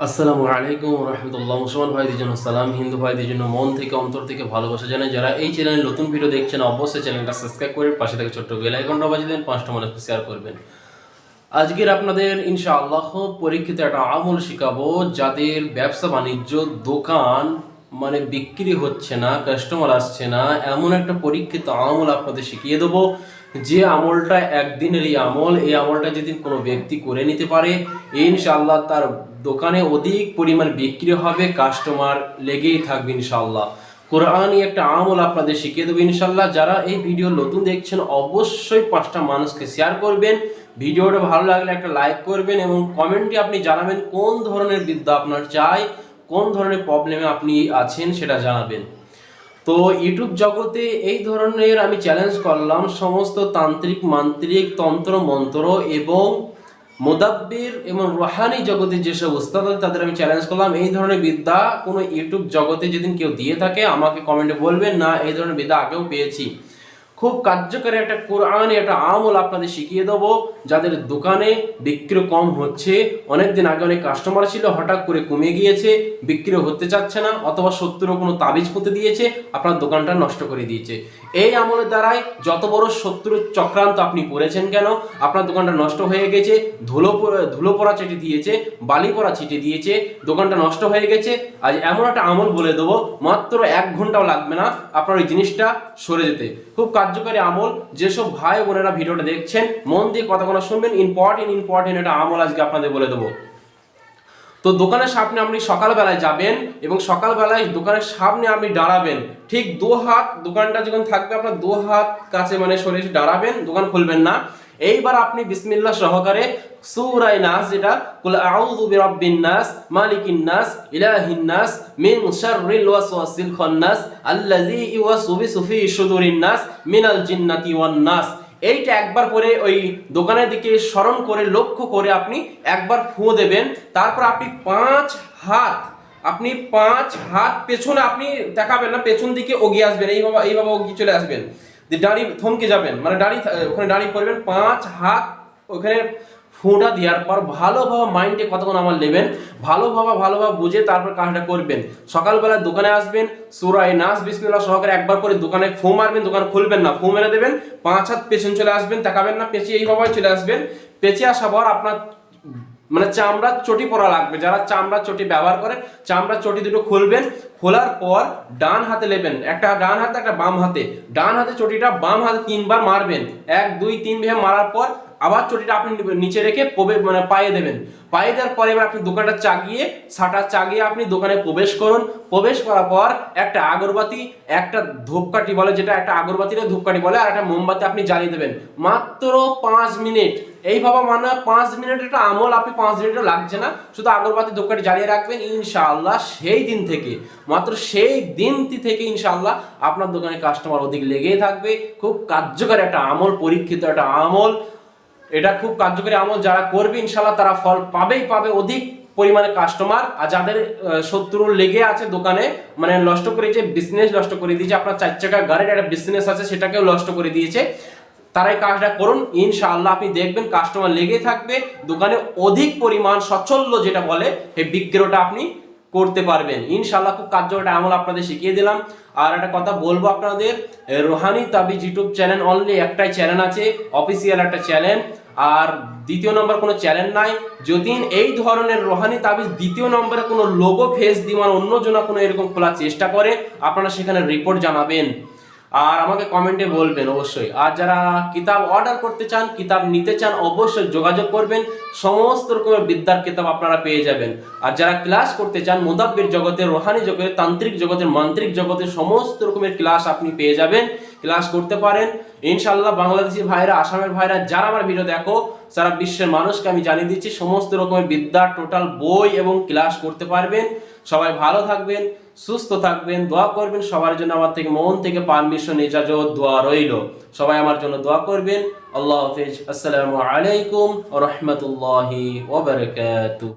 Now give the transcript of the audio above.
আসসালামু আলাইকুম রহমতুল্লাহ। মুসলমান ভাইদের জন্য সালাম, হিন্দু ভাইদের জন্য মন থেকে অন্তর থেকে ভালোবাসা জানাই। যারা এই চ্যানেলে নতুন ভিডিও দেখছেন অবশ্যই চ্যানেলটা সাবস্ক্রাইব করে পাশে থেকে ছোট্ট বেল আইকনটা বাজিয়ে দেন, 5টা মানুষকে শেয়ার করবেন। আজকের আপনাদের ইনশাআল্লাহ পরীক্ষিত একটা আমল শিখাবো, যাদের ব্যবসা বাণিজ্য দোকান মানে বিক্রি হচ্ছে না, কাস্টমার আসছে না, এমন একটা পরীক্ষিত আমল আপনাদের শিখিয়ে দেবো। যে আমলটা একদিনেরই আমল, এই আমলটা যদি কোনো ব্যক্তি করে নিতে পারে ইনশাআল্লাহ তার দোকানে অধিক পরিমাণ বিক্রি হবে, কাস্টমার লেগেই থাকবে ইনশাআল্লাহ। কোরআনই একটা আমল আপনাদের শিখিয়ে দেবো ইনশাআল্লাহ। যারা এই ভিডিও নতুন দেখছেন অবশ্যই 5টা মানুষকে শেয়ার করবেন, ভিডিওটা ভালো লাগলে একটা লাইক করবেন এবং কমেন্টে আপনি জানাবেন কোন ধরনের বিদ্যা আপনার চাই, কোন ধরনের প্রবলেমে আপনি আছেন সেটা জানাবেন। তো ইউটিউব জগতে এই ধরনের আমি চ্যালেঞ্জ করলাম সমস্ত তান্ত্রিক মান্ত্রিক তন্ত্র মন্ত্র এবং মোদাব্বির এবং রুহানি জগতে যেসব উস্তাদ আছে তাদের আমি চ্যালেঞ্জ করলাম, এই ধরনের বিদ্যা কোনো ইউটিউব জগতে যেদিন কেউ দিয়ে থাকে আমাকে কমেন্টে বলবেন না এই ধরনের বিদ্যা আগেও পেয়েছি। খুব কার্যকরী একটা কোরআনে একটা আমল আপনাদের শিখিয়ে দেবো। যাদের দোকানে বিক্রি কম হচ্ছে, অনেকদিন আগে অনেক কাস্টমার ছিল, হঠাৎ করে কমে গিয়েছে, বিক্রি হতে চাচ্ছে না, অথবা শত্রুর কোনো তাবিজ পুঁতে দিয়েছে, আপনার দোকানটা নষ্ট করে দিয়েছে। এই আমলের দ্বারাই যত বড় শত্রুর চক্রান্ত আপনি পড়েছেন কেন, আপনার দোকানটা নষ্ট হয়ে গেছে, ধুলো পড়া চেটে দিয়েছে, বালি পড়া ছিটে দিয়েছে, দোকানটা নষ্ট হয়ে গেছে। আজ এমন একটা আমল বলে দেবো, মাত্র 1 ঘন্টাও লাগবে না আপনার ওই জিনিসটা সরে যেতে। খুব কার্যকরী আমল। যেসব ভাই বোনেরা ভিডিওটা দেখছেন মন দিয়ে কথাগুলো শুনবেন, ইম্পর্টেন্ট একটা আমল আজকে আপনাদের বলে দেবো। তো দোকানের সামনে আপনি সকালবেলায় যাবেন এবং সকালবেলায় দোকানের সামনে আপনি দাঁড়াবেন, ঠিক 2 হাত দোকানটা যখন থাকবে আপনার 2 হাত কাছে মানে সরে এসে দাঁড়াবেন, দোকান খুলবেন না। এইবার আপনি বিসমিল্লাহ সহকারে সূরা নাস, যেটা কুল আউযু বিরাব্বিন নাস মালিকিন নাস ইলাহিন নাস মিন শাররিল ওয়াসওয়াসিল খান্নাস আল্লাযী ইউওয়াসওয়িসু ফি সুদুরিন নাস মিনাল জিন্নাতি ওয়ান নাস, এইটা একবার করে ওই দোকানের দিকে স্মরণ করে লক্ষ্য করে আপনি একবার ফুঁ দেবেন। তারপর আপনি 5 হাত পেছনে আপনি দেখাবেন না, পেছন দিকে ওগিয়ে আসবেন, এইভাবে ওগিয়ে চলে আসবেন, দাড়ি থমকে যাবেন, মানে ওখানে দাঁড়িয়ে পড়বেন, 5 হাত ওখানে ফোঁটা দেওয়ার পর ভালোভাবে মাইন্ডে কতক্ষণ আমার নেবেন, ভালোভাবে বুঝে তারপর কাজটা করবেন। সকালবেলা দোকানে আসবেন, সূরা নাস বিসমিল্লাহ সহকারে একবার করে দোকানে ফু মারবেন, দোকান খুলবেন না, ফু মেরে দেবেন, 5 হাত পেছন চলে আসবেন, তাকাবেন না, পেঁচিয়ে এইভাবে চলে আসবেন। পেঁচিয়ে আসার পর আপনার মানে চামড়ার চটি পরা লাগবে, যারা চামড়ার চটি ব্যবহার করেন চামড়ার চটি দুটো খুলবেন। খোলার পর ডান হাতে নেবেন, একটা ডান হাতে একটা বাম হাতে, ডান হাতে চটিটা বাম হাতে 3বার মারবেন, 1 2 3 ভেবে মারার পর আবার চটিটা আপনি নিচে রেখে মানে পায়ে দেবেন। পায়ে দেওয়ার পরে এবার আপনি দোকানটা শাটার চাগিয়ে আপনি দোকানে প্রবেশ করুন। প্রবেশ করার পর একটা আগরবাতি, একটা ধূপকাঠি বলে, যেটা একটা আগরবাতিটা ধূপকাঠি বলে, আর একটা মোমবাতি আপনি জ্বালিয়ে দেবেন মাত্র 5 মিনিট। এইভাবে মানে 5 মিনিট একটা আমল, আপনি 5 মিনিটও লাগছে না, শুধু আগরবাতি ধূপকাঠি জ্বালিয়ে রাখবেন। ইনশাআল্লাহ সেই দিন থেকে, মাত্র সেই দিনটি থেকে ইনশাআল্লাহ আপনার দোকানে কাস্টমার অধিক লেগেই থাকবে। খুব কার্যকরী একটা আমল, পরীক্ষিত একটা আমল, এটা খুব কার্যকরী আমল। যারা করবে ইনশাআল্লাহ তারা ফল পাবে অধিক পরিমাণে কাস্টমার। আর যাদের শত্রু লেগে আছে দোকানে, মানে নষ্ট করেছে, বিজনেস নষ্ট করে দিয়েছে, আপনার 4 চাকা গাড়ির একটা বিজনেস আছে সেটাকেও নষ্ট করে দিয়েছে, তারাই কাজটা করুন। ইনশাআল্লাহ আপনি দেখবেন কাস্টমার লেগে থাকবে, দোকানে অধিক পরিমাণ সচ্ছল্য যেটা বলে এই বিক্রয়টা আপনি করতে পারবেন ইনশাআল্লাহ। খুব কার্যকরী আমল আপনাদের শিখিয়ে দিলাম। আর একটা কথা বলবো আপনাদের, রুহানি তাবিজ ইউটিউব চ্যানেল অনলি একটাই চ্যানেল আছে, অফিসিয়াল একটা চ্যানেল, আর দ্বিতীয় নম্বর কোনো চ্যানেল নাই। যদি এই ধরনের রুহানি তাবিজ দ্বিতীয় নম্বরে কোনো লোগো ফেস দিওয়ান অন্য জনা কোনো এরকম খোলার চেষ্টা করে, আপনারা সেখানে রিপোর্ট জানাবেন আর আমাকে কমেন্টে বলবেন অবশ্যই। আর যারা কিতাব অর্ডার করতে চান, কিতাব নিতে চান, অবশ্যই যোগাযোগ করবেন, সমস্ত রকমের বিদ্যার কিতাব আপনারা পেয়ে যাবেন। আর যারা ক্লাস করতে চান, মুদাব্বির জগতে, রুহানি জগতে, তান্ত্রিক জগতের, মান্ত্রিক জগতের সমস্ত রকমের ক্লাস আপনি পেয়ে যাবেন, ক্লাস করতে পারেন ইনশাআল্লাহ। বাংলাদেশি ভাইরা, আসামের ভাইরা যারা আমার ভিডিও দেখো, সারা বিশ্বের মানুষকে আমি জানিয়ে দিচ্ছি সমস্ত রকমের বিদ্যা টোটাল বই এবং ক্লাস করতে পারবেন। সবাই ভালো থাকবেন, সুস্থ থাকবেন, দোয়া করবেন সবার জন্য। আমার থেকে মন থেকে পারমিশন, ইজাজত, দোয়া রইল। সবাই আমার জন্য দোয়া করবেন। আল্লাহ হাফেজ। আসসালামু আলাইকুম ওয়া রাহমাতুল্লাহি ওয়া বারাকাতুহু।